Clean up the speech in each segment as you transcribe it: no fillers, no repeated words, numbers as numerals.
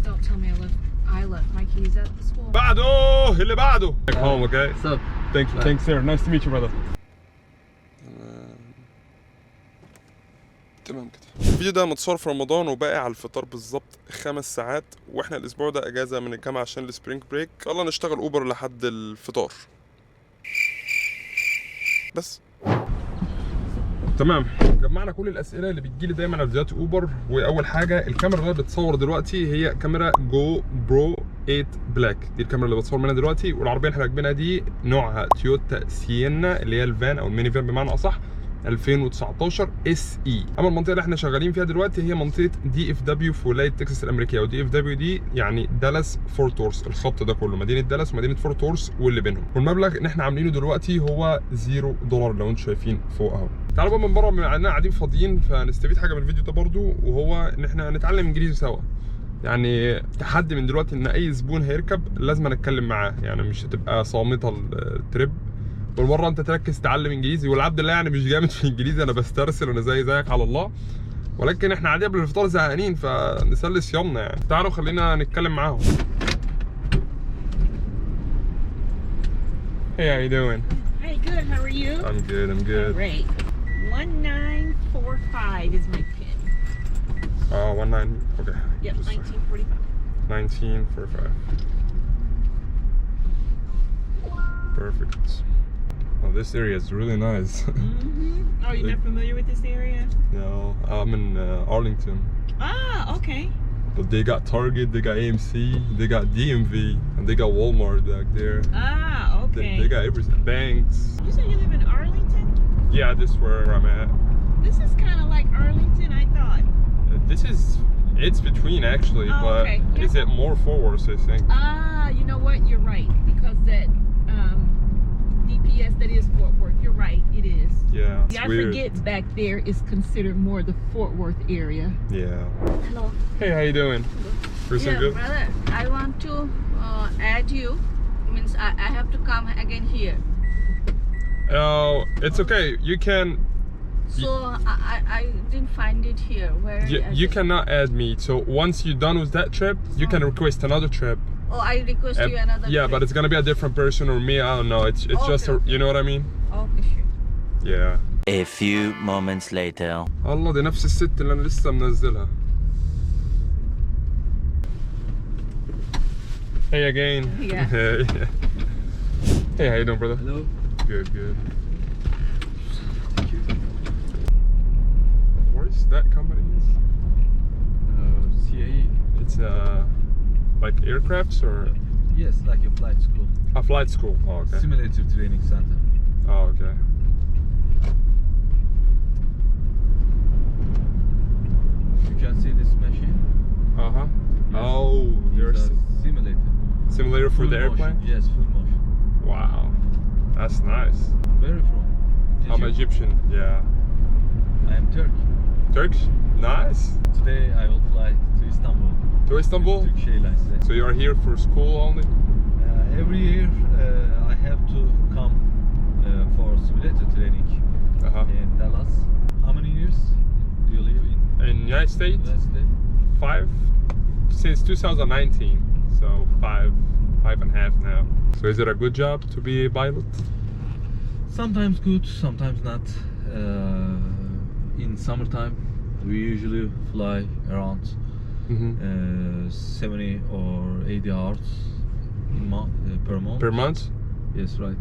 don't tell me I left my keys at the school. بعده اللي بعده. Back home, okay? What's up? Thank you. Thanks, sir. Nice to meet you, brother. تمام كده. الفيديو ده متصور في رمضان وباقي على الفطار بالظبط 5 ساعات، واحنا الاسبوع ده اجازه من الجامعه عشان السبرينج بريك. يلا نشتغل اوبر لحد الفطار. بس تمام، جمعنا كل الاسئله اللي بتجيلي دايما على فيديوهات اوبر. واول حاجه، الكاميرا اللي بتصور دلوقتي هي كاميرا جو برو 8 بلاك، دي الكاميرا اللي بتصور منها دلوقتي. والعربيه اللي احنا راكبينها دي نوعها تويوتا سيينا، اللي هي الفان او الميني فان بمعنى اصح، 2019 اس اي. اما المنطقه اللي احنا شغالين فيها دلوقتي هي منطقه دي اف دبليو في ولايه تكساس الامريكيه. ودي اف دبليو دي يعني دالاس فورت وورث، الخط ده كله مدينه دالاس ومدينه فورت وورث واللي بينهم. والمبلغ اللي احنا عاملينه دلوقتي هو $0 لو انتم شايفين فوق اهو. تعالوا بقى من بره، بما اننا قاعدين فاضيين فنستفيد حاجه من الفيديو ده برضو، وهو ان احنا نتعلم انجليزي سوا. يعني تحدي من دلوقتي ان اي زبون هيركب لازم نتكلم معاه، يعني مش هتبقى صامته التريب. والمره انت تركز تتعلم انجليزي. والعبد الله يعني مش جامد في الانجليزي، انا بسترسل، انا زيك على الله. ولكن احنا قاعدين قبل الفطار زهقانين فنسلي صيامنا يعني. تعالوا خلينا نتكلم معاهم. Hey, how you doing? Hey, good. How are you? I'm good. I'm good. Great. 1945 is my pin. 19. Okay. Yep, 1945. 1945. Perfect. Oh, this area is really nice. Oh, you're not familiar with this area? No, I'm in Arlington. Ah, okay. But they got Target, they got AMC, they got DMV, and they got Walmart back there. Ah, okay. They got everything. Banks. You said you live in Arlington? Yeah, this is where I'm at. This is kind of like Arlington, I thought. It's between actually, Oh, but okay. Yeah. is it more forward, I think? Ah, you know what? You're right. Because that DPS, that is Fort Worth. You're right. It is. Yeah, it's I weird. forget back there is considered more the Fort Worth area. Yeah. Hello. Hey, how you doing? Everything good? Brother, I want to add you. Means I have to come again here. Oh, it's okay. You can. So I didn't find it here. Where You cannot add me. So once you're done with that trip, you can request another trip. Oh, I request you another. Yeah, trip. but it's gonna be a different person or me. I don't know. It's Okay, just a, you know what I mean? Okay, sure. Yeah. A few moments later. الله، دي نفس الست اللي انا لسه منزلها. Hey again. Yeah. Hey, how you doing, brother? Hello. Good, good. Where's that company? CAE. It's like aircrafts or Yes, like a flight school. a flight school. Oh, okay. Simulator training center. Oh, okay. You can see this machine. Uh-huh. Yes. Oh, there's It's a simulator. simulator for Full the airplane? motion. Yes, full motion. Wow. That's nice. Where are you from? I'm Egyptian. Yeah. I am Turkey. Turkish? Nice. Today I will fly to Istanbul. To Istanbul? Turkish Airlines. So you are here for school only? Every year I have to come for simulator training Uh-huh. in Dallas. How many years do you live In United States? United States? 5 since 2019. So five and a half now. So is it a good job to be a pilot? Sometimes good, sometimes not. In summertime, we usually fly around 70 or 80 hours per month. Per month? Yes, right.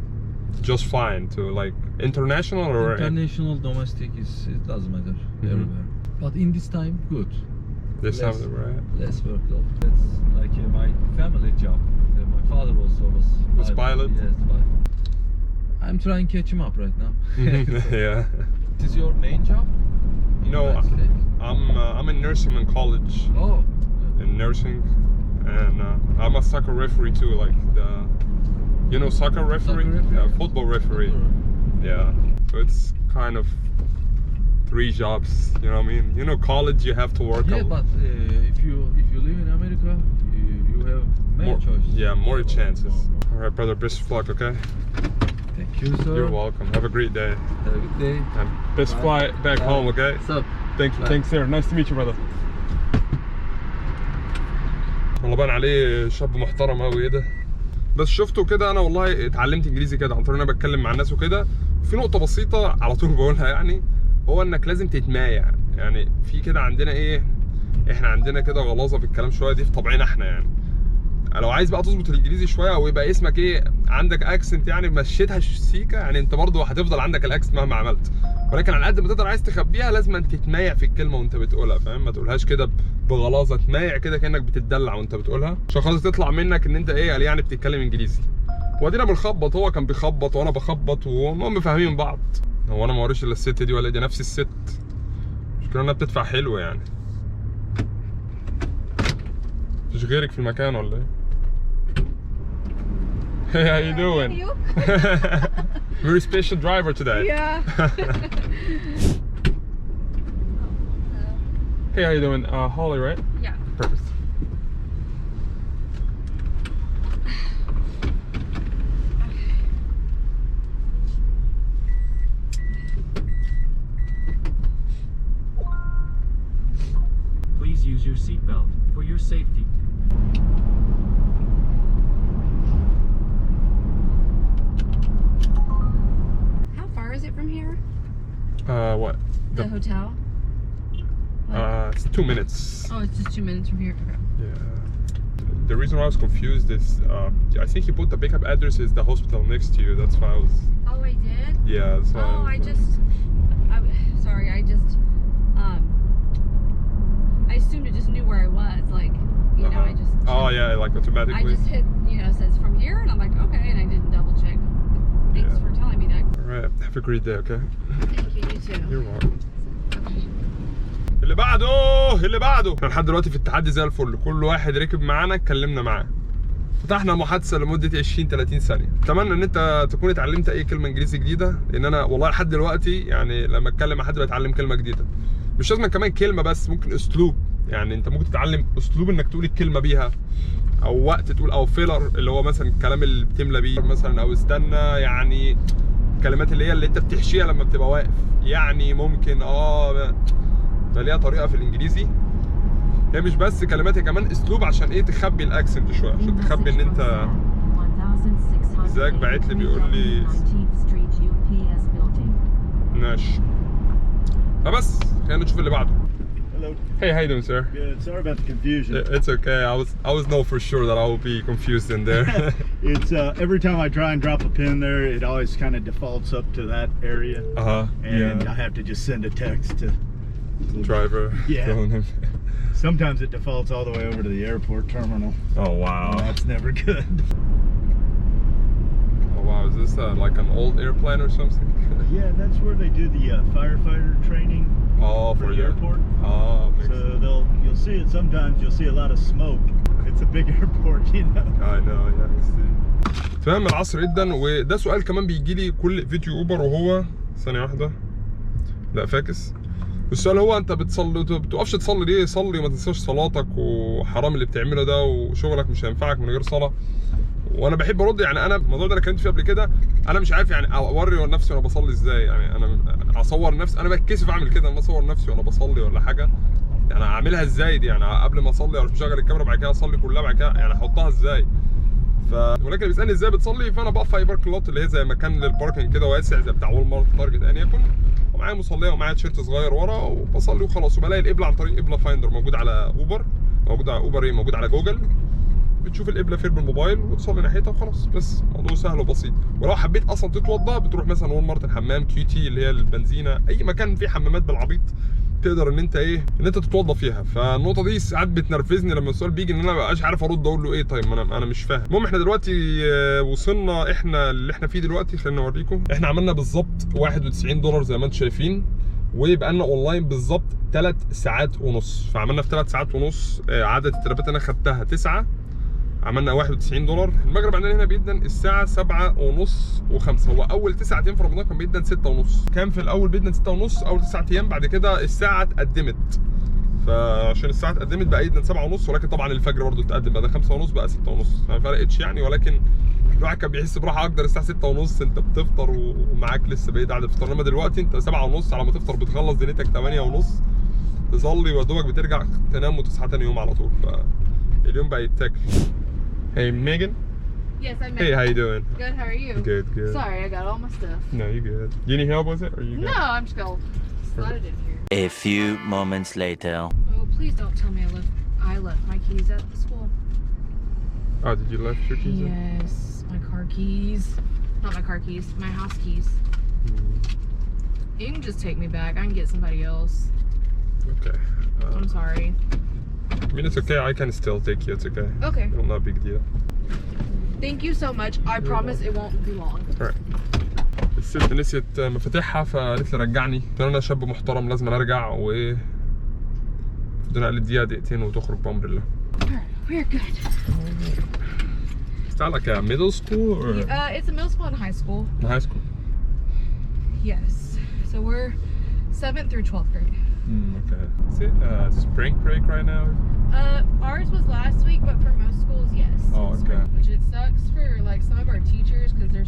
Just fine to like international or International, domestic it doesn't matter everywhere. But in this time, good. this time less- that we're at? Less workload. That's like my family job. My father also was pilot? Yes, pilot. I'm trying to catch him up right now. Yeah. This is your main job? In No, United States? I'm in nursing in college. Oh. In nursing, and I'm a soccer referee too, like soccer referee? Soccer referee? Yeah, football referee. Yeah, so it's kind of 3 jobs, you know what I mean? You know, college you have to work Yeah, but if you live in America, you have many more, choices. yeah, more chances. All right, brother, best of luck, okay? Thank you, sir. You're welcome. Have a great day. Have a good day. And best Bye. flight back Bye. home, okay? What's up? Thank you. Bye. Thanks, sir. Nice to meet you, brother. والله باين عليه شاب محترم قوي. ايه ده؟ بس شفته كده انا والله اتعلمت انجليزي كده عن طريق ان انا بتكلم مع الناس وكده. في نقطه بسيطه على طول بقولها يعني، هو انك لازم تتمايع. يعني في كده عندنا ايه، احنا عندنا كده غلاظه في الكلام شويه، دي في طبعنا احنا يعني. لو عايز بقى تظبط الانجليزي شويه او يبقى اسمك ايه عندك اكسنت يعني مشيتها سيكا، يعني انت برضه هتفضل عندك الاكسنت مهما عملت، ولكن على قد ما تقدر عايز تخبيها لازم أن تتمايع في الكلمه وانت بتقولها، فاهم؟ ما تقولهاش كده بغلاظه، تمايع كده كانك بتتدلع وانت بتقولها عشان خاطر تطلع منك ان انت ايه قال يعني بتتكلم انجليزي. وادينا بنخبط، هو كان بيخبط وانا بخبط والمهم فاهمين بعض. هو انا ما وريش الا الست دي ولا دي نفس الست؟ المشكله انها بتدفع حلو يعني. مفيش غيرك في المكان ولا ايه؟ Hey, how you doing? You? Very special driver today. Yeah. Hey, how you doing? Holly, right? Yeah. Perfect. Please use your seatbelt for your safety. How far is it from here? What? The hotel? It's 2 minutes. Oh, it's just 2 minutes from here. Okay. Yeah. The reason why I was confused is I think you put the pickup address is the hospital next to you. That's why I was. Oh, I did? Yeah. That's why Oh, I assumed it just knew where I was. Like, you know, I just. Oh yeah, like I automatically. just hit, you know, it says from here, and I'm like, okay, and I didn't double check. Thanks Yeah. for telling me that. All right. Have a great day. Okay. Thank you, you too. You're welcome. اللي بعده احنا لحد دلوقتي في التحدي زي الفل، كل واحد ركب معانا اتكلمنا معاه، فتحنا محادثه لمده 20 30 ثانيه. اتمنى ان انت تكون اتعلمت اي كلمه انجليزي جديده، لان انا والله لحد دلوقتي يعني لما اتكلم مع حد بتعلم كلمه جديده. مش لازم كمان كلمه بس، ممكن اسلوب. يعني انت ممكن تتعلم اسلوب انك تقول الكلمه بيها، او وقت تقول، او فيلر اللي هو مثلا الكلام اللي بتملى بيه مثلا، او استنى يعني الكلمات اللي هي اللي انت بتحشيها لما بتبقى واقف. يعني ممكن فليها طريقه في الانجليزي، هي مش بس كلمات، هي كمان اسلوب عشان ايه تخبي الاكسنت شويه، عشان تخبي ان انت. ازيك بعت لي بيقول لي ماشي. فبس خلينا نشوف اللي بعده. Hello. Hey, how you doing, sir? Good. Sorry about the confusion. It's okay. I was know for sure that I will be confused in there. It's every time I try and drop a pin there, it always kind of defaults up to that area, and I have to just send a text to Driver. Yeah. Telling him. Sometimes it defaults all the way over to the airport terminal. Oh wow. And that's never good. Oh wow. Is this like an old airplane or something? Yeah, that's where they do the firefighter training Oh, for the that. airport. Oh, makes So you'll see it sometimes. You'll see a lot of smoke. It's a big airport, you know. I know, yeah, I see. تمام العصر جدا. وده سؤال كمان بيجي لي كل فيديو اوبر، وهو ثانية واحدة، لا فاكس. السؤال هو انت بتصلي بتقفش تصلي ليه؟ صلي وما تنساش صلاتك، وحرام اللي بتعمله ده، وشغلك مش هينفعك من غير صلاة. وانا بحب ارد، يعني انا الموضوع ده انا اتكلمت فيه قبل كده، انا مش عارف يعني اوري نفسي وانا بصلي ازاي. يعني انا اصور نفسي، انا بتكسف اعمل كده، انا اصور نفسي وانا بصلي ولا حاجه. يعني اعملها ازاي دي؟ يعني قبل ما اصلي اروح مشغل الكاميرا بعد كده اصلي كلها بعد كده، يعني احطها ازاي؟ ولكن اللي بيسالني ازاي بتصلي، فانا بقف في اي بارك لوت اللي هي زي مكان للباركنج كده واسع زي بتاع وول مارت تارجت ان يكن، ومعايا مصليه ومعايا تيشيرت صغير ورا، وبصلي وخلاص. وبلاقي القبله عن طريق قبله فايندر موجود على اوبر، موجود على جوجل. بتشوف القبله فين بالموبايل وتصلي ناحيتها وخلاص. بس موضوع سهل وبسيط. ولو حبيت اصلا تتوضى بتروح مثلا وول مارت، الحمام كيو تي اللي هي البنزينه، اي مكان فيه حمامات بالعبيط تقدر ان انت تتوضى فيها. فالنقطه دي ساعات بتنرفزني لما السؤال بيجي ان انا ما بقاش عارف ارد اقول له ايه. طيب ما انا مش فاهم. المهم احنا دلوقتي وصلنا احنا اللي احنا فيه دلوقتي. خلينا اوريكم. احنا عملنا بالظبط $91 زي ما انتم شايفين، ويبقى لنا اونلاين بالظبط 3 ساعات ونص. فعملنا في 3 ساعات ونص عدد الترابات انا خدتها 9، عملنا $91. المغرب عندنا هنا بيدن الساعة 7:30 و5. هو أول 9 أيام في رمضان كان بيدن 6:30. كان في الأول بيدن 6:30 أول 9 أيام، بعد كده الساعة اتقدمت. فعشان الساعة اتقدمت بقى يدن 7:30، ولكن طبعا الفجر برضه اتقدم بقى 5:30 بقى 6:30، فما فرقتش يعني. ولكن الواحد كان بيحس براحة أكتر الساعة 6:30 أنت بتفطر ومعاك لسه بقية قاعدة الفطار. إنما دلوقتي أنت 7:30 على ما تفطر بتخلص دنيتك 8:30 تصلي ودوبك بترجع تنام وتصحى تاني يوم على طول. اليوم بقى يتاكل. Hey Megan. Yes, I met. Hey, how you doing? Good, how are you? Good, good. Sorry, I got all my stuff. No, you good. You need help with it, or you good? No, I'm just gonna slide it in here. A few moments later. Oh, please don't tell me I left my keys at the school. Oh, did you left your keys in? Yes, my car keys. Not my car keys, my house keys. You can just take me back. I can get somebody else. Okay. I'm sorry. I mean, it's okay. I can still take you. It's okay. Okay. It's not a big deal. Thank you so much. I promise it won't be long. Alright. الست نسيت مفاتيحها فقالت لي رجعني. قلت انا شاب محترم لازم ارجع و بدنا نديها دقيقتين وتخرج بأمر الله. Alright, we're good. Is that like a middle school or It's a middle school and high school. high school? Yes. So we're 7th through 12th grade. Okay. Is it spring break right now? Ours was last week, but for most schools, yes. Oh, it's okay. Which it sucks for like some of our teachers because their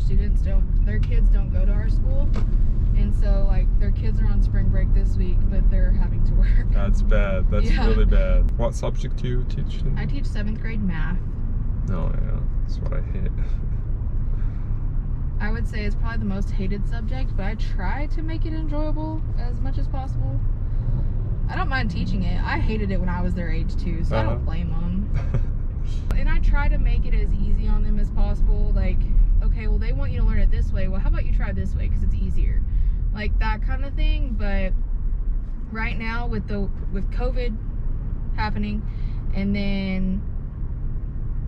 kids don't go to our school, and so like their kids are on spring break this week, but they're having to work. That's bad. That's Yeah. really bad. What subject do you teach? I teach 7th grade math. Oh yeah, that's what I hate. I would say it's probably the most hated subject, but I try to make it enjoyable as much as possible. I don't mind teaching it. I hated it when I was their age too, so I don't blame them. And I try to make it as easy on them as possible. Like, okay, well they want you to learn it this way. Well, how about you try this way because it's easier, like that kind of thing. But right now with COVID happening, and then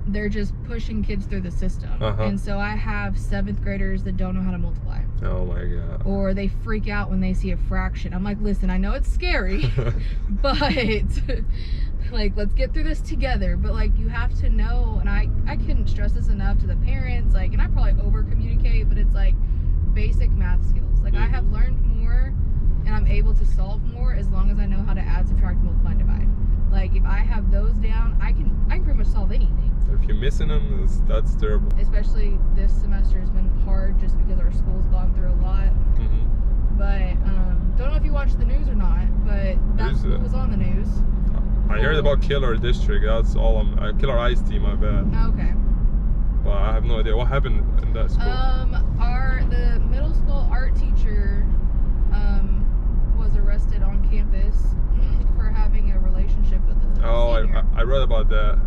they're just pushing kids through the system. And so I have 7th graders that don't know how to multiply. Oh my god. Or they freak out when they see a fraction. I'm like, listen, I know it's scary, but like, let's get through this together. But like, you have to know, and I couldn't stress this enough to the parents, like, and I probably over communicate, but it's like basic math skills. Like I have learned more and I'm able to solve more as long as I know how to add, subtract, multiply, and divide. Like if I have those down, I can pretty much solve anything. If you're missing them, that's terrible. Especially this semester has been hard just because our school's gone through a lot. But don't know if you watched the news or not, but that school was on the news. I heard about Killer District. That's all. Killer Ice-T, my bad. Okay. But I have no idea what happened in that school. The middle school art teacher was arrested on campus for having a relationship with a senior. I read about that.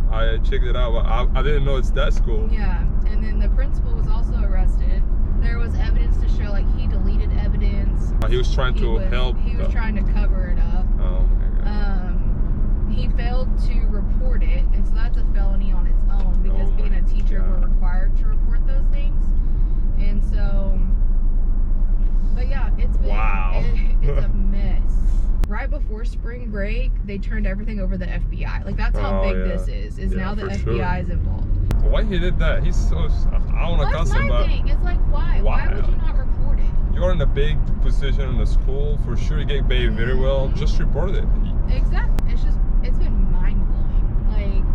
I checked it out, but I didn't know it's that school. Yeah, and then the principal was also arrested. There was evidence to show like he deleted evidence. He was trying to help. He was trying to cover it up. Oh my god. He failed to report it, and so that's a felony on its own because being a teacher, we're required to report those things. And so, but yeah, it's been it's a mess. Right before spring break, they turned everything over to the FBI. Like that's how big this is now the FBI is involved. Why he did that? He's so, I don't want to cuss him, but thing. It's like why would you not report it? You're in a big position in the school, for sure you get paid very well, just report it. Exactly. It's been mind-blowing. Like,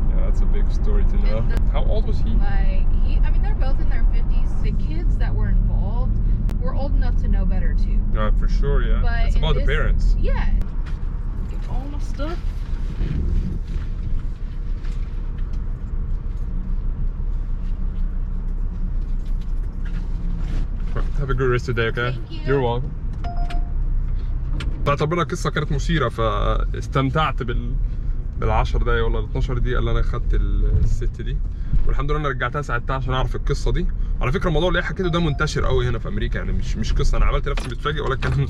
yeah, that's a big story to know. How old was he? Like I mean they're both in their 50s. The kids that were involved were old enough to know better too. For sure, yeah. But it's about the parents. Yeah. Get all my stuff. Have a good rest of the day, okay? Thank you. You're welcome. تعتبرها قصة كانت مثيرة فاستمتعت بال10 دقايق ولا 12 دقيقة اللي أنا خدت الست دي، والحمد لله أنا رجعتها ساعتها عشان أعرف القصة دي. على فكرة الموضوع اللي حكيته ده منتشر قوي هنا في أمريكا، يعني مش قصة أنا عملت نفسي متفاجئ، ولكن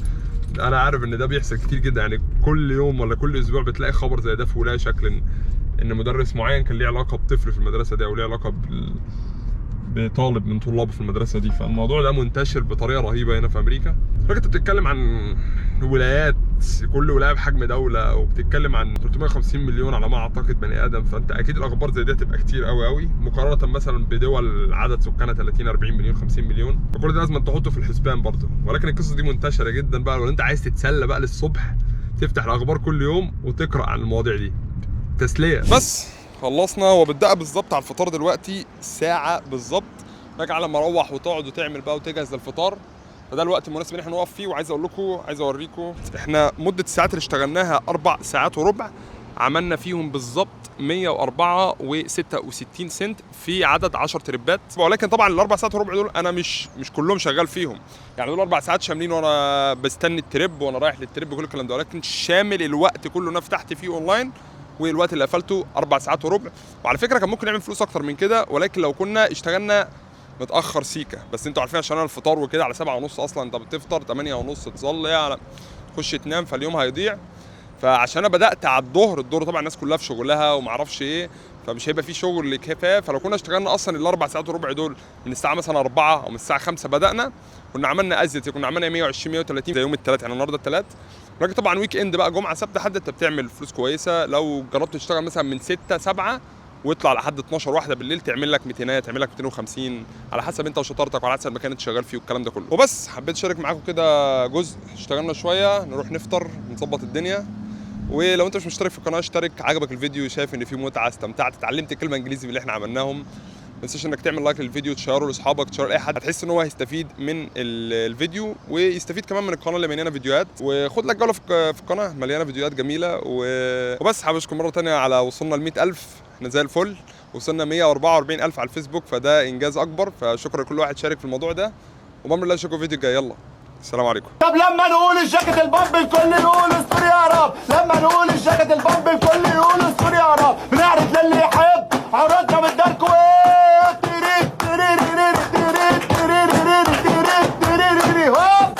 أنا عارف إن ده بيحصل كتير جدا. يعني كل يوم ولا كل أسبوع بتلاقي خبر زي ده في ولاية شكل إن مدرس معين كان ليه علاقة بطفل في المدرسة دي أو ليه علاقة بطالب من طلابه في المدرسة دي. فالموضوع ده منتشر بطريقة رهيبة هنا في أمريكا. لكن أنت بتتكلم عن ولايات، كل ولاية بحجم دولة، وبتتكلم عن 350 مليون على ما أعتقد بني آدم، فأنت أكيد الأخبار زي دي هتبقى كتير قوي قوي مقارنة مثلا بدول عدد سكانها 30 40 مليون 50 مليون، فكل ده لازم تحطه في الحسبان برضه. ولكن القصة دي منتشرة جدا بقى، لو أنت عايز تتسلى بقى للصبح تفتح الأخبار كل يوم وتقرأ عن المواضيع دي تسلية. بس خلصنا وبتبدأ بالظبط على الفطار دلوقتي ساعة بالظبط، باجي على ما اروح وتقعد وتعمل بقى وتجهز للفطار، فده الوقت المناسب ان احنا نقف فيه. وعايز اقول لكم، عايز اوريكم احنا مدة الساعات اللي اشتغلناها 4 ساعات وربع، عملنا فيهم بالظبط 104.66 سنت في عدد 10 تريبات. ولكن طبعا الاربع ساعات وربع دول انا مش كلهم شغال فيهم، يعني دول 4 ساعات شاملين وانا بستني التريب وانا رايح للتريب كل الكلام ده، ولكن شامل الوقت كله انا فتحت فيه اونلاين، والوقت اللي قفلته 4 ساعات وربع. وعلى فكره كان ممكن نعمل فلوس اكتر من كده، ولكن لو كنا اشتغلنا متاخر سيكه، بس انتوا عارفين عشان انا الفطار وكده على 7:30 اصلا، انت بتفطر 8:30 تصلي على تخش تنام، فاليوم هيضيع. فعشان انا بدات على الظهر طبعا الناس كلها في شغلها وما اعرفش ايه، فمش هيبقى في شغل كفايه. فلو كنا اشتغلنا اصلا الاربع ساعات وربع دول من الساعه مثلا 4 او من الساعه 5 بدانا، كنا عملنا ازيد، كنا عملنا 120 130 زي يوم الثلاث، يعني النهارده الثلاث. لكن طبعا ويك اند بقى جمعه سبت حد انت بتعمل فلوس كويسه. لو جربت تشتغل مثلا من 6 7 واطلع لحد 12 واحده بالليل تعمل لك 200 تعمل لك 250 على حسب انت وشطارتك وعلى حسب المكان اللي شغال فيه والكلام ده كله. وبس حبيت اشارك معاكم كده جزء، اشتغلنا شويه نروح نفطر نظبط الدنيا. ولو انت مش مشترك في القناه اشترك، عجبك الفيديو شايف ان فيه متعه استمتعت اتعلمت كلمه انجليزي باللي احنا عملناهم، ما تنساش انك تعمل لايك للفيديو، تشيره لاصحابك، تشيره لاي حد هتحس ان هو هيستفيد من الفيديو ويستفيد كمان من القناه اللي مليانه فيديوهات. وخد لك جوله في القناه مليانه فيديوهات جميله. وبس حابب اشكر مره ثانيه على وصلنا ل 100,000، احنا زي الفل، وصلنا 144,000 على الفيسبوك، فده انجاز اكبر. فشكرا لكل واحد شارك في الموضوع ده، وبامر الله اشوفكم في الفيديو الجاي. يلا السلام عليكم. طب لما نقول الجاكيت البامب الكل نقول استوري يا رب، لما نقول الجاكيت البامب الكل